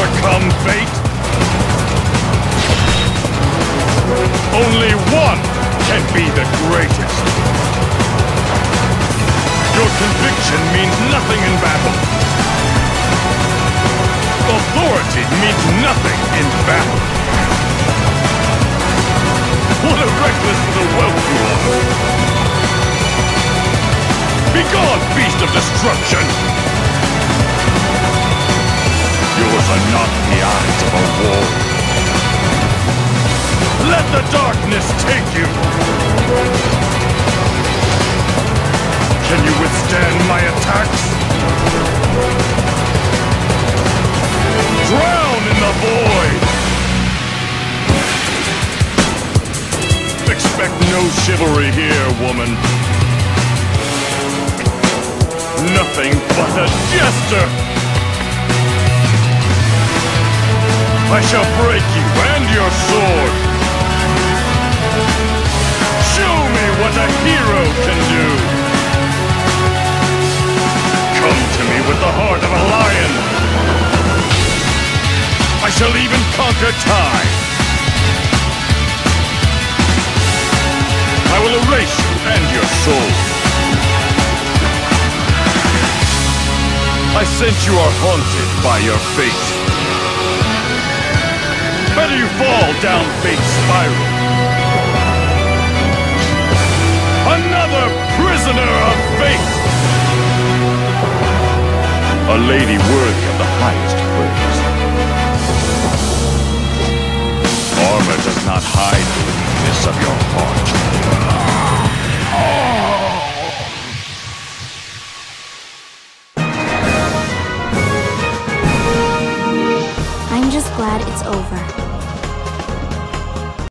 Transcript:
overcome fate? Only one can be the greatest. Your conviction means nothing in battle. Authority means nothing in battle. What a reckless little whelp you are! Begone, beast of destruction! Yours are not the eyes of a wolf. Let the darkness take you! Can you withstand my attacks? Drown in the void! Expect no chivalry here, woman. Nothing but a jester! I shall break you and your sword! Show me what a hero can do! Come to me with the heart of a lion! I shall even conquer time! I will erase you and your soul! I sense you are haunted by your fate. Better you fall down fate's spiral. Another prisoner of fate! A lady worthy of the highest praise. Armor does not hide the weakness of your heart. I'm just glad it's over.